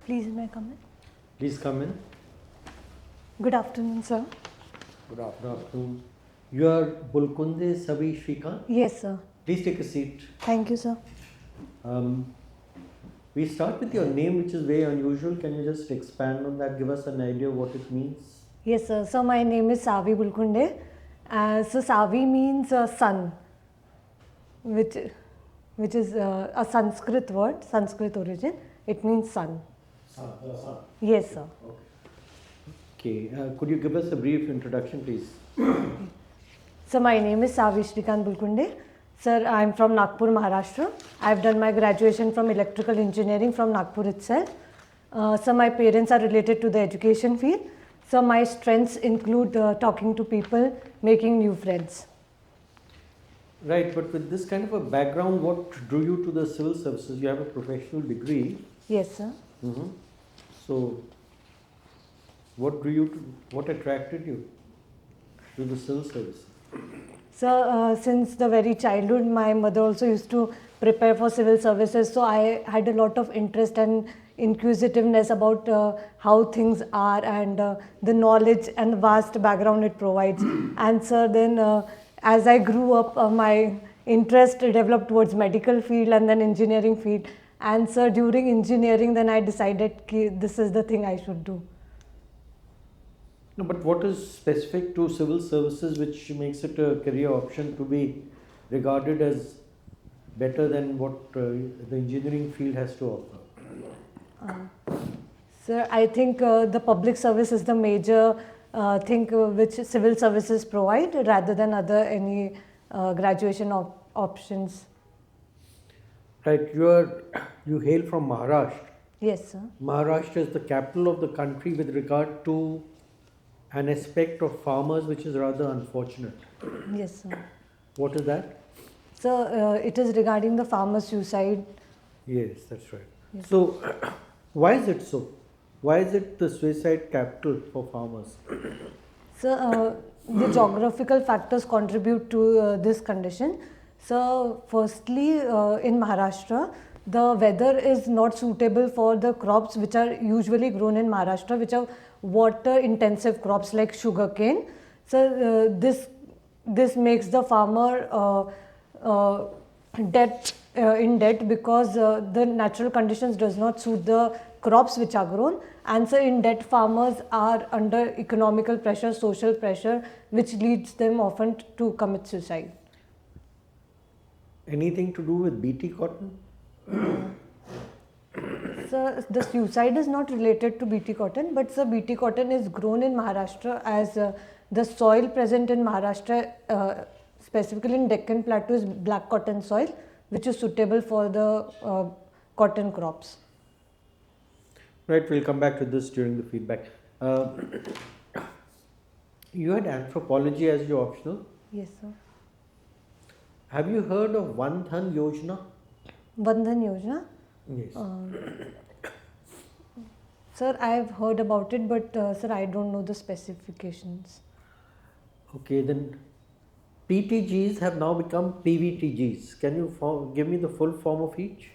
Please, may I come in? Please come in. Good afternoon, sir. Good afternoon. You are BULKUNDE SAVI Shrikant. Yes, sir. Please take a seat. Thank you, sir. We start with your name, which is very unusual. Can you just expand on that? Give us an idea of what it means. Yes, sir. So my name is SAVI BULKUNDE. So SAVI means sun, which is a Sanskrit word, Sanskrit origin. It means sun. Sun. Yes, sir. Okay. Could you give us a brief introduction, please? So my name is SAVI Shrikant BULKUNDE. Sir, I am from Nagpur, Maharashtra. I have done my graduation from electrical engineering from Nagpur itself. So my parents are related to the education field. So my strengths include talking to people, making new friends. Right, but with this kind of a background, what drew you to the civil services? You have a professional degree. Yes, sir. So, what drew you to, what attracted you to the civil service? So since the very childhood, my mother also used to prepare for civil services. So I had a lot of interest and inquisitiveness about how things are and the knowledge and the vast background it provides. And so then as I grew up, my interest developed towards medical field and then engineering field. And so during engineering, then I decided this is the thing I should do. No, but what is specific to civil services which makes it a career option to be regarded as better than what the engineering field has to offer? Sir, I think the public service is the major thing which civil services provide rather than any graduation options. Right, you hail from Maharashtra. Yes, sir. Maharashtra is the capital of the country with regard to an aspect of farmers which is rather unfortunate. Yes, sir. What is that? So it is regarding the farmer suicide. Yes, that's right. Yes. So, why is it so? Why is it the suicide capital for farmers? So the geographical factors contribute to this condition. So firstly, in Maharashtra, the weather is not suitable for the crops which are usually grown in Maharashtra, which are water intensive crops like sugarcane. So this makes the farmer in debt because the natural conditions does not suit the crops which are grown, and so in debt farmers are under economical pressure, social pressure, which leads them often to commit suicide. Anything to do with BT cotton? So the suicide is not related to BT cotton, but the BT cotton is grown in Maharashtra as the soil present in Maharashtra, specifically in Deccan Plateau, is black cotton soil, which is suitable for the cotton crops. Right, we'll come back to this during the feedback. You had anthropology as your optional. Yes, sir. Have you heard of Vandhan Yojana? Vandhan Yojana? Yes. Sir, I have heard about it, but sir, I don't know the specifications. Okay, then PTGs have now become PVTGs. Can you give me the full form of each?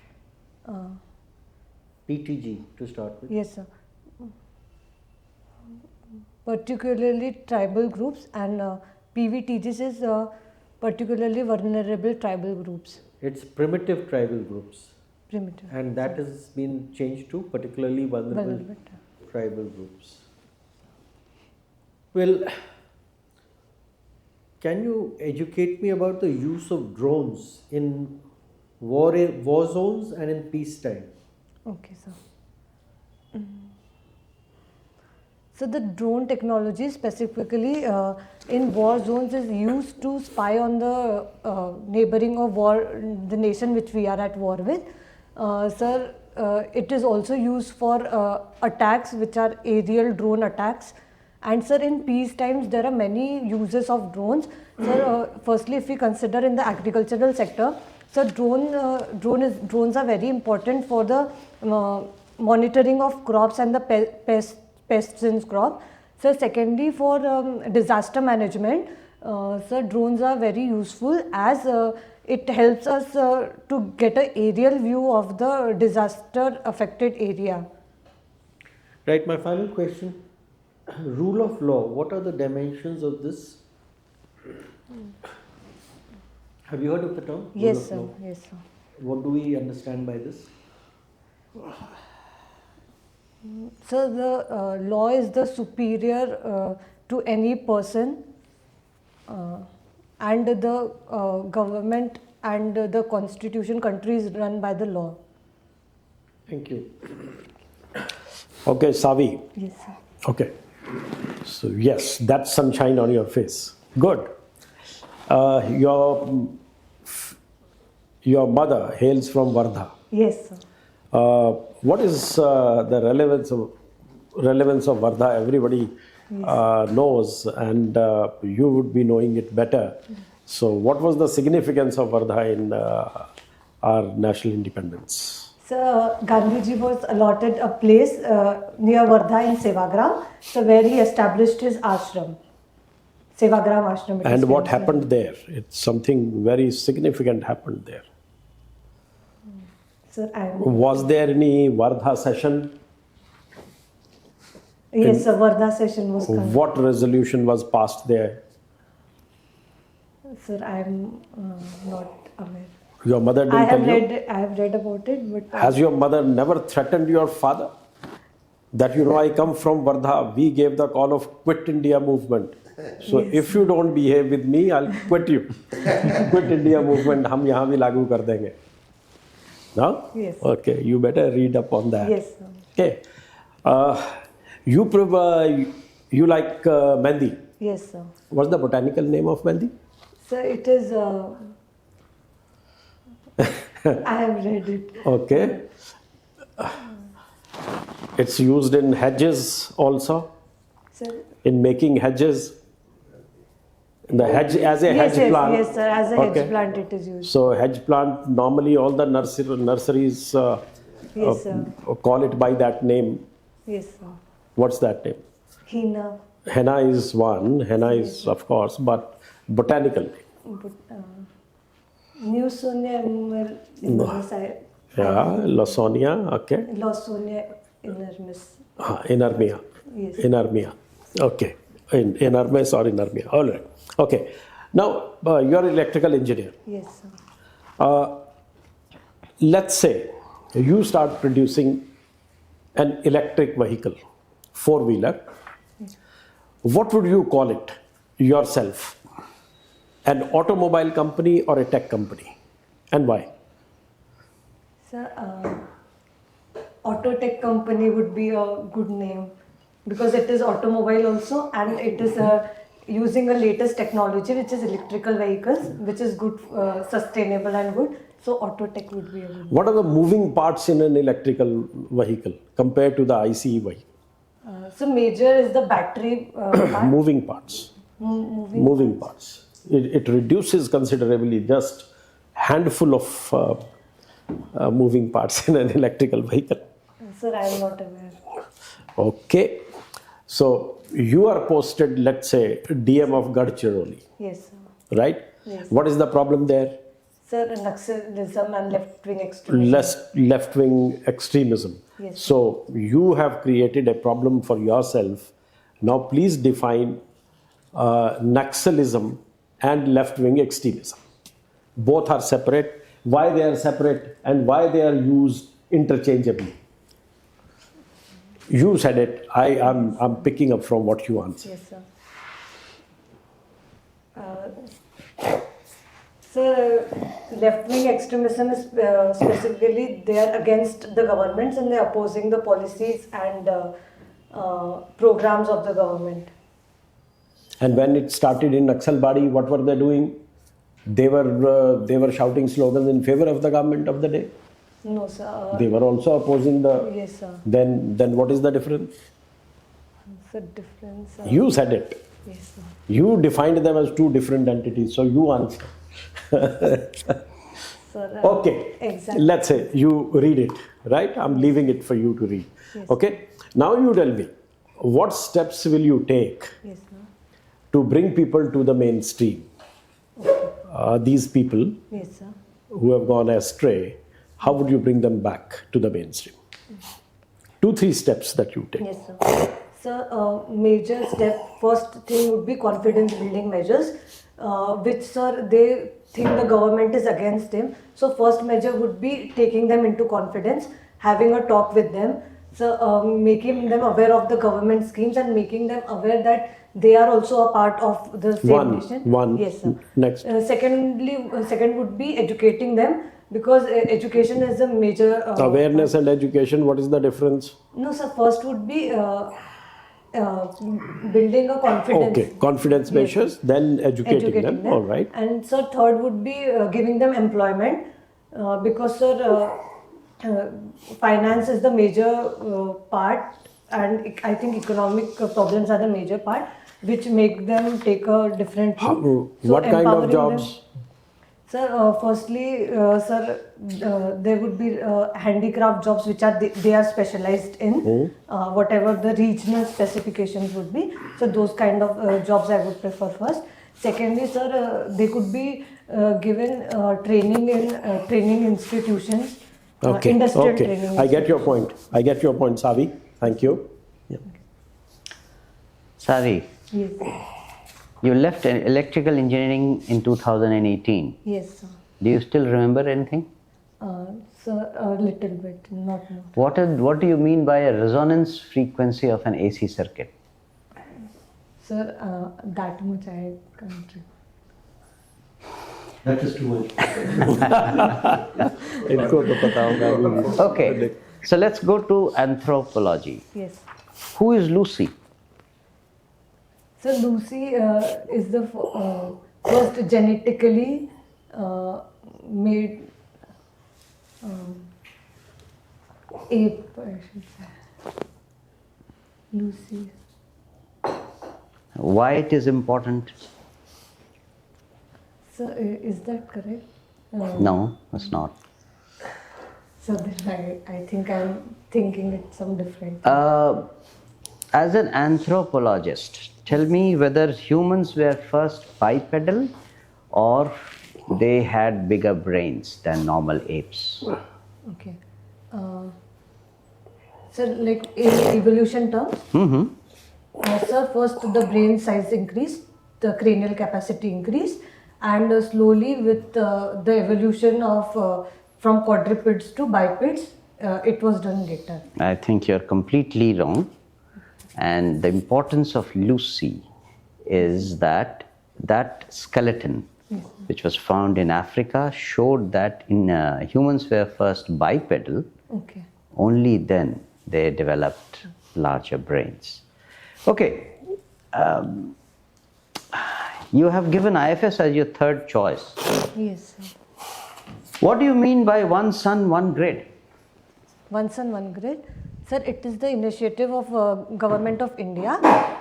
PTG to start with. Yes, sir. Particularly tribal groups, and PVTGs is particularly vulnerable tribal groups. It's primitive tribal groups. Primitive. And that has been changed to particularly vulnerable tribal groups. Well, can you educate me about the use of drones in war zones and in peacetime? Okay, sir. So the drone technology specifically in war zones is used to spy on the neighboring or the nation which we are at war with. Sir, it is also used for attacks which are aerial drone attacks. And sir, in peace times there are many uses of drones. Sir, firstly, if we consider in the agricultural sector, so drones are very important for the monitoring of crops and the pests in crop. So secondly, for disaster management, so drones are very useful as it helps us to get an aerial view of the disaster affected area. Right, my final question. Rule of law, what are the dimensions of this? Have you heard of the term? Rule Yes, of sir. law? Yes, sir. What do we understand by this? So the law is the superior to any person, and the government and the constitution country is run by the law. Thank you. Okay, Savi. Yes, sir. Okay. So yes, that's sunshine on your face. Good. Your mother hails from Wardha. Yes, sir. What is the relevance of Wardha? Everybody knows, and you would be knowing it better. So, what was the significance of Wardha in our national independence? So Gandhiji was allotted a place near Wardha in Sevagram, so where he established his ashram. Sevagram ashram. it is And what famous. happened there? It's something very significant happened there. Sir, Was there any Wardha session? yes, sir. Wardha session was conducted. What resolution was passed there? Sir, I am not aware. Your mother didn't I have tell you? read. I have read about it, but Has your mother never threatened your father? That I come from Wardha, we gave the call of quit India movement. So Yes. if you don't behave with me, I'll quit you. Quit India movement, हम यहाँ भी लागू कर देंगे. No? Yes. Okay, you better read up on that. yes, sir. Okay. You like Mehndi. Yes, sir. What's the botanical name of Mehndi? Sir, it is. I have read it. Okay. It's used in hedges also, Sir. in making hedges. The hedge as a Yes, hedge plant. yes, sir. As a Okay. hedge plant, it is used. So hedge plant, normally all the nurseries Yes, sir. call it by that name. Yes, sir. What's that name? Henna. Henna is one. Henna is of course, but botanical name. But, New Sonia Inermis. Yeah, Lawsonia. Okay. Lawsonia Inermis. Inermia. Yes. Inermia. Okay. Inermis or inermia. All right. Okay. Now you're electrical engineer. Yes, sir. Let's say you start producing an electric vehicle, four-wheeler. What would you call it yourself? An automobile company or a tech company? And why? Sir, auto tech company would be a good name because it is automobile also, and it is using a latest technology which is electrical vehicles, which is good, sustainable and good. So auto tech would be a good. What are the moving parts in an electrical vehicle compared to the ICE vehicle? So major is the battery part. Moving parts. Moving parts. It reduces considerably, just handful of moving parts in an electrical vehicle. Sir, I am not aware. Okay. So you are posted, let's say, DM of Gadchiroli, Yes, sir. right? Yes. What is the problem there? Sir, Naxalism and left-wing extremism. Left-wing extremism. Yes. So you have created a problem for yourself. Now please define Naxalism and left-wing extremism. Both are separate. Why they are separate and why they are used interchangeably? You said it. I'm picking up from what you answered. Yes, sir. So left-wing extremism is specifically they are against the governments and they are opposing the policies and programs of the government. And when it started in Naxalbari, what were they doing? They were shouting slogans in favor of the government of the day. No, sir. They were also opposing the. Yes, sir. Then what is the difference? The difference. You said it. Yes, sir. You defined them as two different entities. So you answer. Sir, Okay. Exactly. Let's say you read it, right? I'm leaving it for you to read. Yes. Okay. Now you tell me, what steps will you take Yes, sir. to bring people to the mainstream? These people Yes, sir. who have gone astray, how would you bring them back to the mainstream? 2-3 steps that you take. Yes, sir. Sir, major step, first thing would be confidence building measures, which, sir, they think the government is against him. So first measure would be taking them into confidence, having a talk with them, so making them aware of the government schemes and making them aware that they are also a part of the same nation. One. Yes, sir. Next. Second would be educating them, because education is a major Awareness and education, what is the difference? No, sir. First would be building a confidence. Okay, confidence measures, then educating them. All right. And sir, third would be giving them employment, because sir, finance is the major part, and I think economic problems are the major part, which make them take a different route. So what kind of empowering jobs? them- Sir, firstly, sir, there would be handicraft jobs which are they are specialized in, whatever the regional specifications would be. So those kind of jobs I would prefer first. Secondly, sir, they could be given training in training institutions, industrial training. I get your point. SAVI. Thank you. Yeah. SAVI, Yes. you left electrical engineering in 2018. Yes, sir. Do you still remember anything? Sir, a little bit, not more. What do you mean by a resonance frequency of an AC circuit? Sir, that much I can't. That is too much. इनको तो पता होगा अभी। Okay, so let's go to anthropology. Yes. Who is Lucy? So Lucy is the first genetically made ape, I should say. Lucy. Why it is important? So is that correct? No, it's not. So then I think I'm thinking it's some different. As an anthropologist, tell me whether humans were first bipedal or they had bigger brains than normal apes. Okay. So like in evolution terms, sir, first the brain size increased, the cranial capacity increased, and slowly with the evolution of from quadrupeds to bipeds, it was done later. I think you're completely wrong. And the importance of Lucy is that skeleton, which was found in Africa, showed that humans were first bipedal. Okay. Only then they developed larger brains. Okay. You have given IFS as your third choice. Yes, sir. What do you mean by one sun, one grid? One sun, one grid. Sir, it is the initiative of Government of India,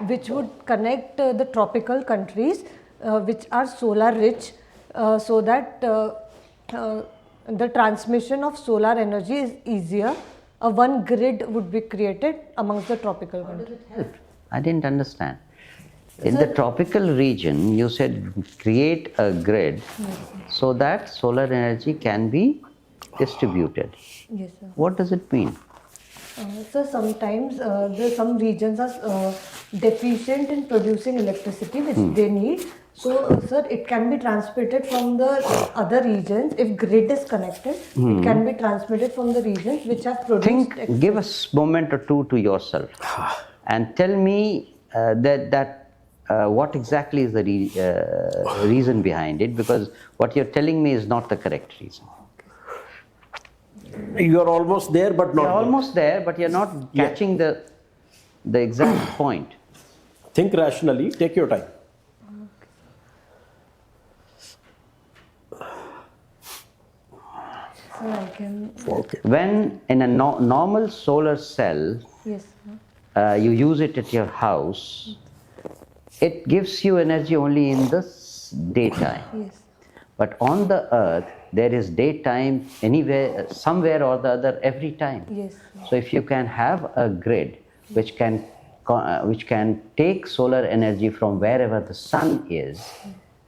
which would connect the tropical countries which are solar rich, so that the transmission of solar energy is easier. A one grid would be created amongst the tropical countries. I didn't understand. In the tropical region, you said create a grid so that solar energy can be distributed. Yes, sir. What does it mean? So sometimes some regions are deficient in producing electricity which they need. So sir, it can be transmitted from the other regions. If grid is connected, it can be transmitted from the regions which have produced. Give us a moment or two to yourself and tell me what exactly is the reason behind it, because what you're telling me is not the correct reason. You are almost there, but not You're there. almost there, but you're not catching the exact point. Think rationally, take your time. So I can. Okay. When in a normal solar cell, Yes, sir. you use it at your house, it gives you energy only in the daytime. Yes. But on the earth, there is daytime anywhere, somewhere or the other, every time. Yes. So if you can have a grid which can take solar energy from wherever the sun is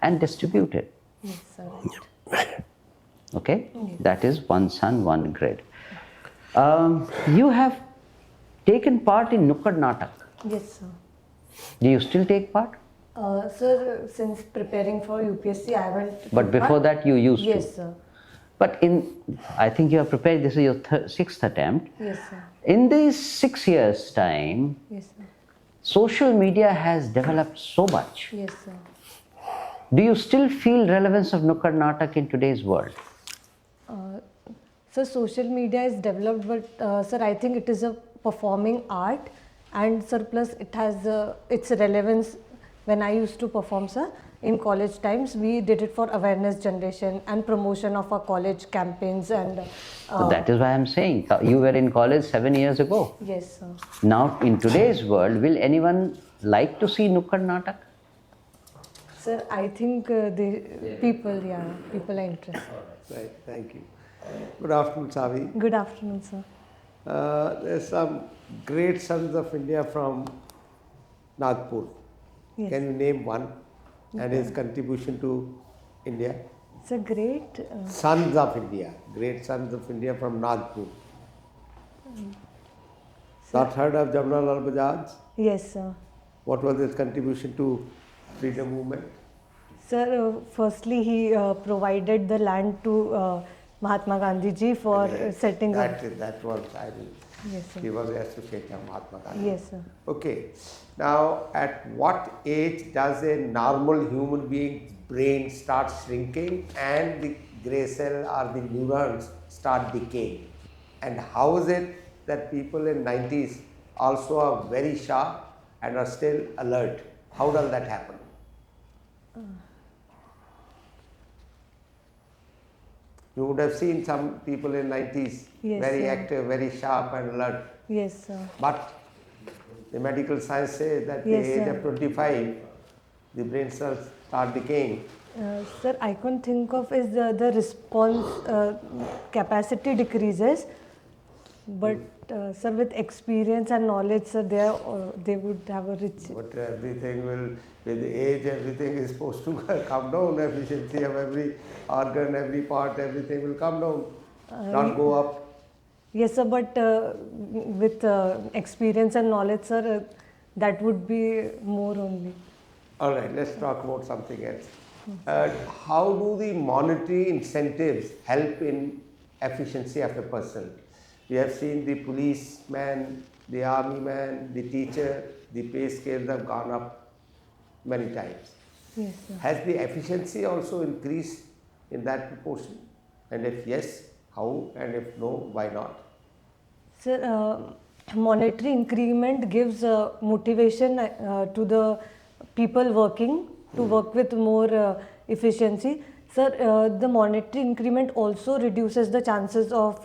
and distribute it. Yes, sir. Okay? That is one sun, one grid. You have taken part in Nukkad Natak. Yes, sir. Do you still take part? Sir, since preparing for UPSC, I haven't. But before that you used to? Yes, sir. But I think you have prepared, this is your sixth attempt. Yes, sir. In these 6 years' time, Yes, sir. social media has developed so much. Yes, sir. Do you still feel relevance of Nukkad Natak in today's world? So social media is developed, but sir, I think it is a performing art, and sir, plus it has its relevance. When I used to perform, sir, in college times, we did it for awareness generation and promotion of our college campaigns and. So that is why I'm saying, you were in college 7 years ago. Yes, sir. Now in today's world, will anyone like to see Nukkad Natak? Sir, I think the people are interested. Right, thank you. Good afternoon, SAVI. Good afternoon, sir. There's some great sons of India from Nagpur. Yes. Can you name one and his contribution to India? It's a great. Sons of India, great sons of India from Nagpur. Not heard of Jamnalal Bajaj? Yes, sir. What was his contribution to freedom movement? Sir, firstly, he provided the land to Mahatma Gandhi ji for setting up. That was, I mean, Yes, sir. he was associated with Mahatma Gandhi. Yes, sir. Okay. Now, at what age does a normal human being's brain start shrinking and the gray cell or the neurons start decaying? And how is it that people in 90s also are very sharp and are still alert? How does that happen? You would have seen some people in 90s Yes, very sir. active, very sharp and alert. Yes, sir. But the medical science says that Yes, the age sir. of 25, the brain cells start decaying. Sir, I can think of is the response capacity decreases, but sir, with experience and knowledge, sir, they would have a rich. But everything will, with age, everything is supposed to come down. Efficiency of every organ, every part, everything will come down, not go up. Yes, sir, but with experience and knowledge, sir, that would be more only. All right, let's talk about something else. How do the monetary incentives help in efficiency of a person? We have seen the policeman, the army man, the teacher, the pay scales have gone up many times. Yes, sir. Has the efficiency also increased in that proportion? And if yes, how? And if no, why not? Sir, monetary increment gives motivation to the people working to work with more efficiency. Sir, the monetary increment also reduces the chances of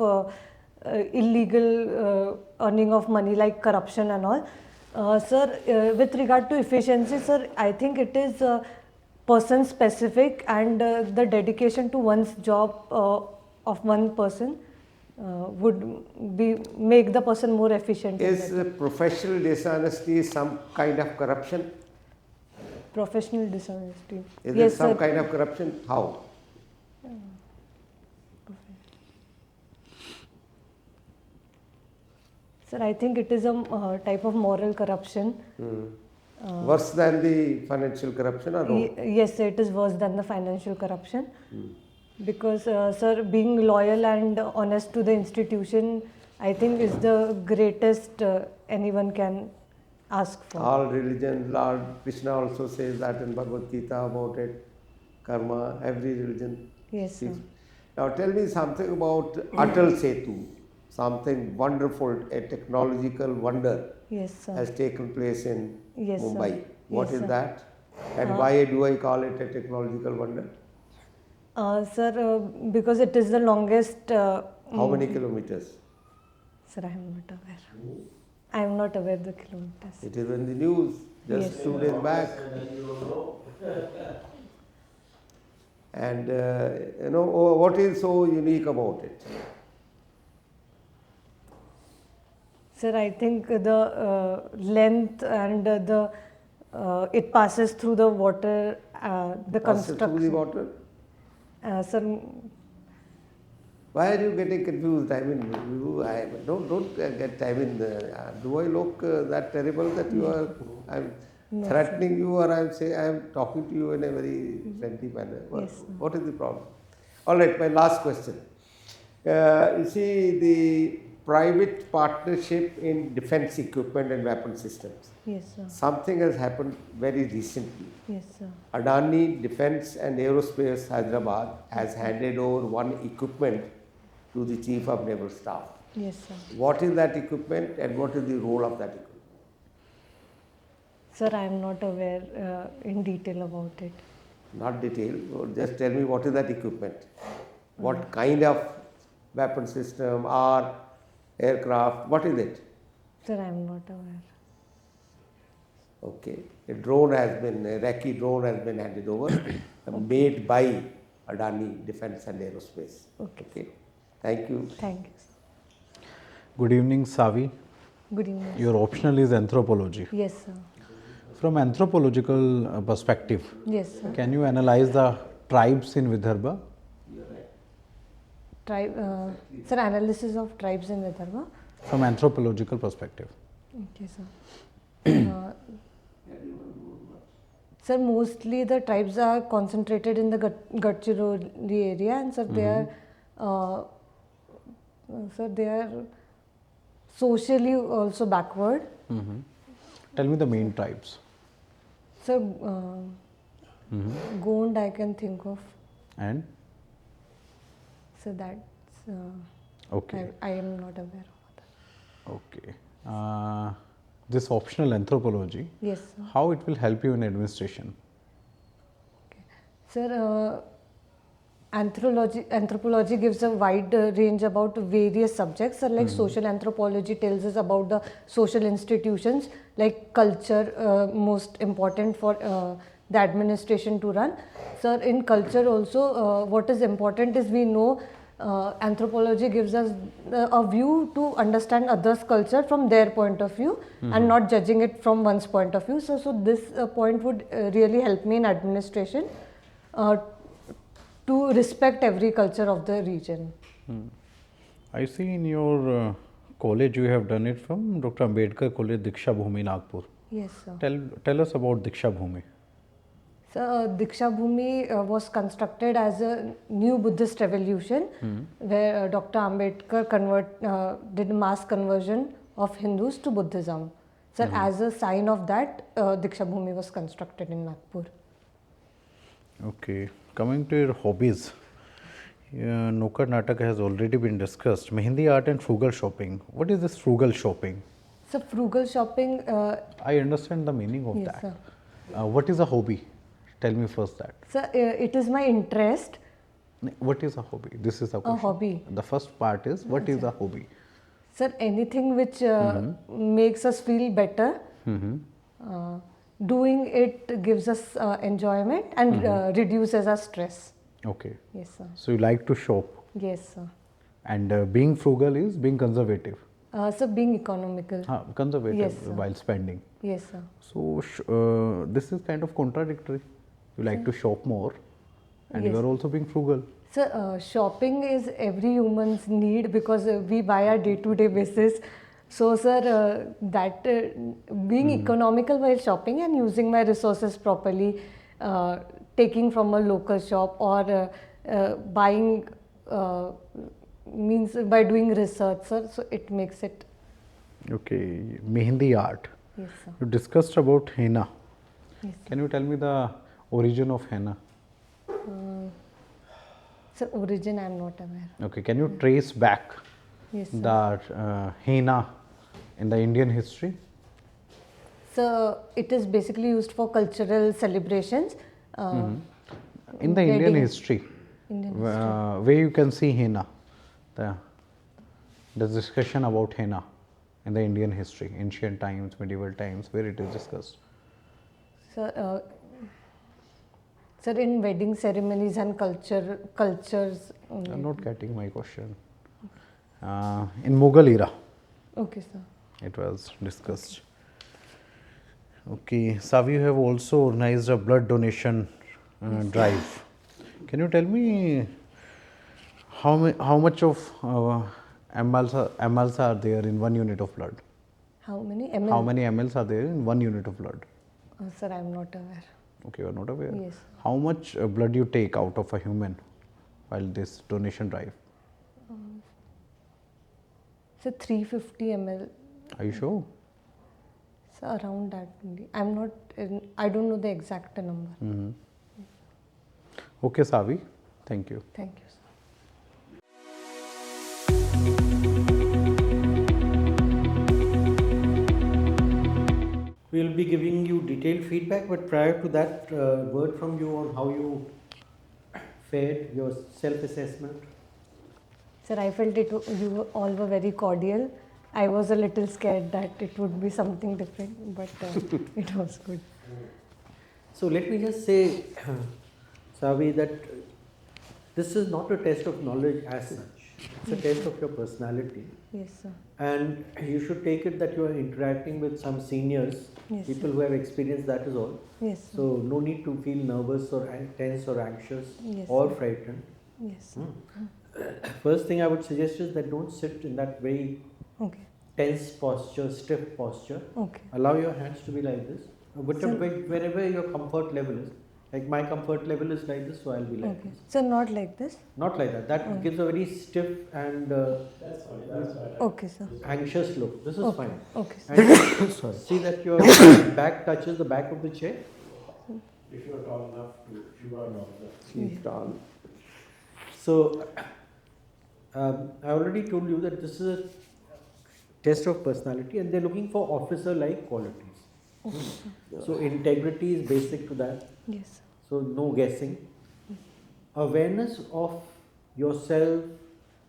illegal earning of money like corruption and all. Sir, with regard to efficiency, sir, I think it is person specific and the dedication to one's job of one person would make the person more efficient. Is professional dishonesty some kind of corruption? Professional dishonesty. Is Yes, it some sir. kind of corruption? How? Sir, I think it is a type of moral corruption. Worse than the financial corruption or no? Yes, sir, it is worse than the financial corruption. Because, sir, being loyal and honest to the institution, I think is the greatest anyone can ask for. All religions, Lord Krishna also says that in Bhagavad Gita about it, karma, every religion. Yes, sir. Now tell me something about Atal Setu, something wonderful, a technological wonder Yes, sir. has taken place in Yes, sir. Mumbai. What Yes, is sir. that? And why do I call it a technological wonder? Sir, because it is the longest. How many kilometers? Sir, I am not aware. I am not aware the kilometers. It is in the news just Yes. 2 days back. And what is so unique about it? Sir, I think the length and it passes through the water, the Passes through the construction. water? Sir, Why are you getting confused? I mean, don't get. I mean, do I look that terrible that you are? I'm threatening you, or I'm saying I'm talking to you in a very friendly manner. What is the problem? All right, my last question. You see, the private partnership in defense equipment and weapon systems. Yes, sir. Something has happened very recently. Yes, sir. Adani Defence and Aerospace Hyderabad has handed over one equipment to the Chief of Naval Staff. Yes, sir. What is that equipment and what is the role of that equipment? Sir, I am not aware in detail about it. Not detail, just tell me what is that equipment? What kind of weapon system or aircraft, what is it? Sir, I am not aware. Okay, a Iraqi drone has been handed over, made by Adani Defence and Aerospace. Okay. Thank you. Thank you, sir. Good evening, Savi. Good evening. Your optional is anthropology. Yes, sir. From anthropological perspective, Yes, sir. can you analyze the tribes in Vidarbha? Sir, analysis of tribes in Vidarbha. From anthropological perspective. Okay, sir. Sir, mostly the tribes are concentrated in the Gadchiroli area, and sir, they are socially also backward. Tell me the main tribes. Sir, Gond I can think of. And? So that's Okay. I am not aware of that. Okay. This optional anthropology, Yes, sir. how it will help you in administration? Sir, anthropology gives a wide range about various subjects. So, like social anthropology tells us about the social institutions, like culture, most important for the administration to run. Sir, in culture also, what is important is we know anthropology gives us a view to understand others' culture from their point of view and not judging it from one's point of view. So this point would really help me in administration to respect every culture of the region. I see in your college you have done it from Dr. Ambedkar College, Diksha Bhumi, Nagpur. Yes, sir. Tell us about Diksha Bhumi. So, Diksha Bhumi was constructed as a new Buddhist revolution where Dr. Ambedkar did mass conversion of Hindus to Buddhism. So, as a sign of that, Diksha Bhumi was constructed in Nagpur. Okay, coming to your hobbies, Nukkad Natak has already been discussed. Mehendi art and frugal shopping. What is this frugal shopping? So, frugal shopping. I understand the meaning of Yes, that. sir. What is a hobby? Tell me first that. So, it is my interest. What is a hobby? This is a question. hobby. The first part is what is a hobby? Sir, anything which makes us feel better. Doing it gives us enjoyment and reduces our stress. Okay. Yes, sir. So you like to shop, Yes, sir. and being frugal is being conservative. So, being economical. Conservative Yes, sir. while spending. Yes, sir. So this is kind of contradictory. You like to shop more, and you Yes. are also being frugal. So, shopping is every human's need because we buy our day-to-day basis. So, sir, being economical while shopping and using my resources properly, taking from a local shop or buying means by doing research, sir. So, it makes it. Okay, Mehendi art. Yes, sir. You discussed about henna. Yes. Can you tell me the origin of henna? Sir, origin I am not aware. Okay, can you trace back Yes, sir. the henna in the Indian history? So, it is basically used for cultural celebrations. In the Indian wedding- history, Indian where you can see henna, the discussion about henna in the Indian history, ancient times, medieval times, where it is discussed. Sir, sir, in wedding ceremonies and cultures. I'm not getting my question. In Mughal era, Okay, sir. it was discussed. Okay, Savi, you have also organized a blood donation drive. Can you tell me How much of mLs are there in 1 unit of blood? How many ml? How many mLs are there in 1 unit of blood? Sir, I'm not aware. Okay, you are not aware. Yes. How much blood you take out of a human while this donation drive? So 350 ml. Are you sure? So around that only. I don't know the exact number. Okay, Savi. Thank you. Thank you, sir. We will be giving you detailed feedback, but prior to that, word from you on how you fared, your self-assessment. Sir, I felt you all were very cordial. I was a little scared that it would be something different, but it was good. So let me just say, Savi, that this is not a test of knowledge as such. It's a test of your personality. Yes, sir. And you should take it that you are interacting with some seniors, Yes, people who have experienced that is all. Yes, sir. So no need to feel nervous or tense or anxious Yes, or sir. frightened. Yes, sir. First thing I would suggest is that don't sit in that very Okay. tense posture, stiff posture. Okay. Allow your hands to be like this. Wherever your comfort level is. Like my comfort level is like this, so I'll be like Okay. this. So not like this? Not like that. That gives a very stiff and Okay, sir. anxious look. This is Okay. fine. Okay, sir. And see that your back touches the back of the chair. If you are tall enough to, if you are tall enough. She's tall. So, I already told you that this is a test of personality and they're looking for officer-like qualities. So, integrity is basic to that. Yes. So, no guessing. Awareness of yourself,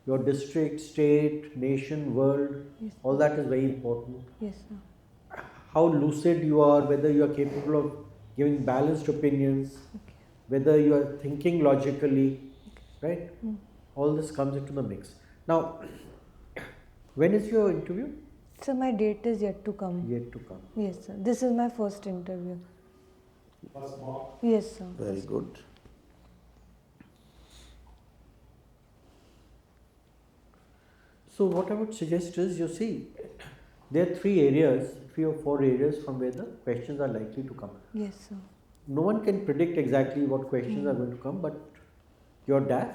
your district, state, nation, world, Yes. all that is very important. Yes, sir. How lucid you are, whether you are capable of giving balanced opinions, Okay. whether you are thinking logically, right? All this comes into the mix. Now, when is your interview? So my date is yet to come. Yet to come. Yes, sir. This is my first interview. First mock. Yes, sir. Very good. So what I would suggest is, you see, there are 3 or 4 areas from where the questions are likely to come. Yes, sir. No one can predict exactly what questions are going to come, but your DAF,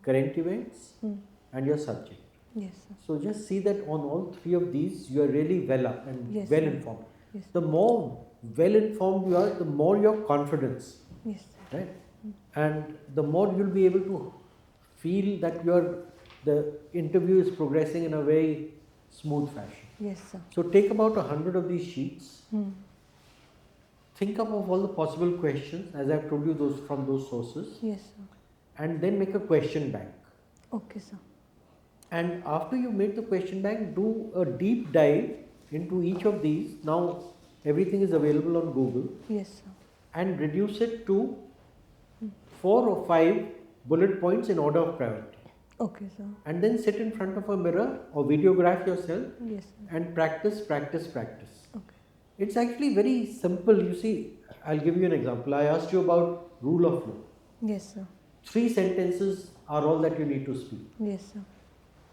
current events, and your subject. Yes, sir. So just see that on all 3 of these, you are really well up and Yes, well sir. informed. Yes. The more well informed you are, the more your confidence, Yes, sir. right? And the more you'll be able to feel that the interview is progressing in a very smooth fashion. Yes, sir. So take about 100 of these sheets. Hmm. Think up of all the possible questions, as I've told you, those from those sources, Yes, sir. and then make a question bank. Okay, sir. And after you make the question bank, do a deep dive into each of these. Now everything is available on Google, Yes, sir. and reduce it to 4 or 5 bullet points in order of priority. Okay, sir. And then sit in front of a mirror or videograph yourself Yes, sir. and practice. Okay. It's actually very simple. You see, I'll give you an example. I asked you about rule of law. Yes, sir. 3 sentences are all that you need to speak. Yes, sir.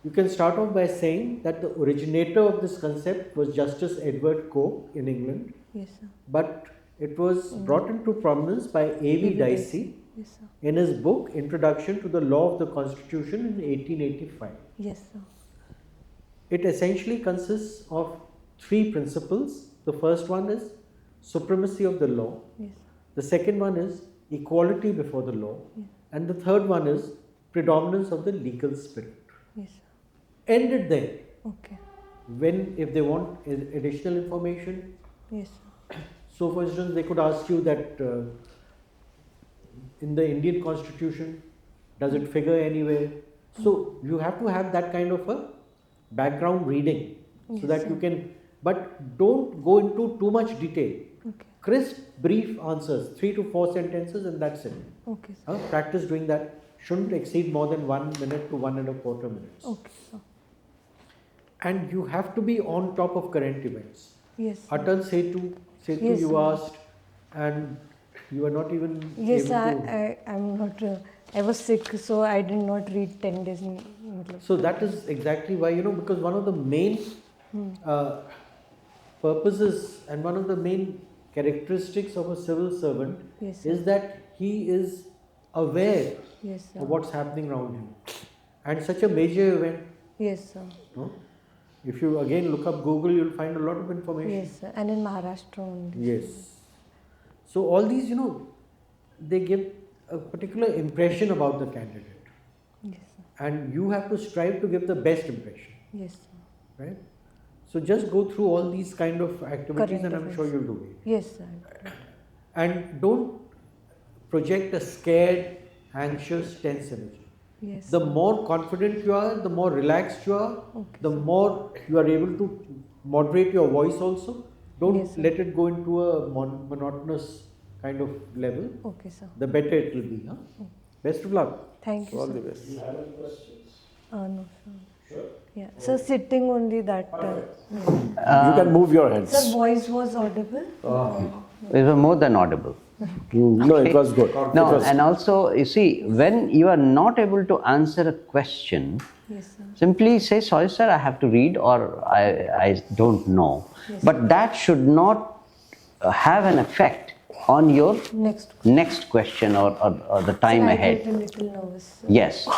You can start off by saying that the originator of this concept was Justice Edward Coke in England, Yes, sir. but it was brought into prominence by A.V. Dicey Yes, sir. in his book Introduction to the Law of the Constitution in 1885. Yes, sir. It essentially consists of 3 principles. The first one is supremacy of the law. Yes. The second one is equality before the law. Yes. And the third one is predominance of the legal spirit. Yes, sir. End it there. Okay. If they want additional information, Yes, sir. so for instance, they could ask you that in the Indian Constitution, does it figure anywhere? So you have to have that kind of a background reading, so Yes, that sir. you can, but don't go into too much detail. Okay. Crisp, brief answers, 3 to 4 sentences, and that's it. Okay, sir. Practice doing that. Shouldn't exceed more than 1 minute to 1.25 minutes. Okay, sir. And you have to be on top of current events. Yes, sir. Atal Setu Yes, you sir. asked, and You were not even Yes, able to. I'm not. I was sick, so I did not read 10 days. So that is exactly why, because one of the main purposes and one of the main characteristics of a civil servant Yes, sir. is that he is aware Yes, sir. of what's happening around him. And such a major event, Yes, sir. no? If you again look up Google, you'll find a lot of information. Yes, sir. And in Maharashtra only. Yes. So all these, they give a particular impression about the candidate. Yes, sir. And you have to strive to give the best impression, Yes, sir. right? So just go through all these kind of activities Current and I'm affairs. sure you'll do it. Yes, sir. And don't project a scared, anxious, tense energy. Yes. The more confident you are, the more relaxed you are, Okay. the more you are able to moderate your voice also. Don't Yes, sir. let it go into a monotonous kind of level. Okay, sir. The better it will be. Huh? Best of luck. Thank you, All sir. the best. No, sir. Yeah. Sir, sitting only that. You can move your hands. Sir, voice was audible. It was more than audible. No, it was good. No, It was- and also, you see, when you are not able to answer a question, Yes, sir. simply say, sorry, sir, I have to read, or I don't know. Yes. But that should not have an effect on your next question or the time Sir, I ahead. get a little nervous. Sir. Yes.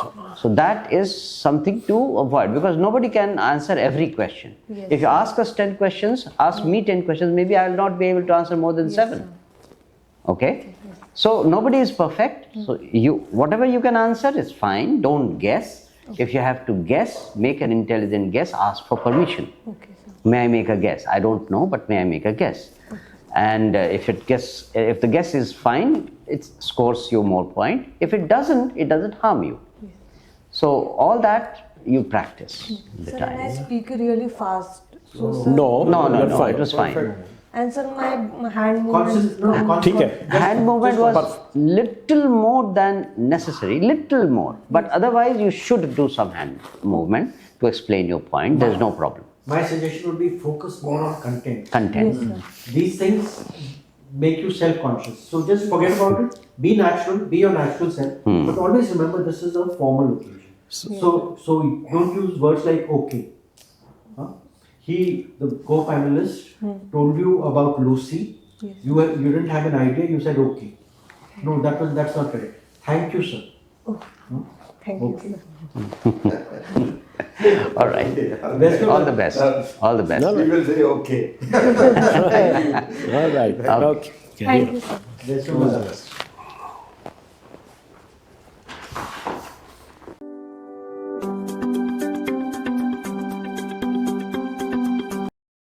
So that is something to avoid, because nobody can answer every question. Yes, If you ask us 10 questions, ask me 10 questions, maybe I will not be able to answer more than Yes, 7. sir. Okay? So nobody is perfect. So whatever you can answer is fine. Don't guess. If you have to guess, make an intelligent guess, ask for permission. Okay, sir. May I make a guess? I don't know, but may I make a guess? And if the guess is fine, it scores you more point. If it doesn't harm you. Yes. So all that you practice the Sir, and I time. speak really fast. So, sir. No, No, you're fine. it was fine. And sir, my hand movement. ठीक है. Hand movement was little more than necessary, little more. But otherwise, you should do some hand movement to explain your point. There is no problem. My suggestion would be focus more on content. Content. Yes, sir. These things make you self-conscious. So just forget about it. Be natural, be your natural self. But always remember this is a formal occasion. So don't use words like okay. Huh? The co-panelist told you about Lucy. Yes. You didn't have an idea. You said okay. No, that's not correct. Thank you, sir. Thank you, Okay. sir. All right. Best of All luck. the best. All the best. We will say okay. All right. Okay. Thank you, sir. Best of luck.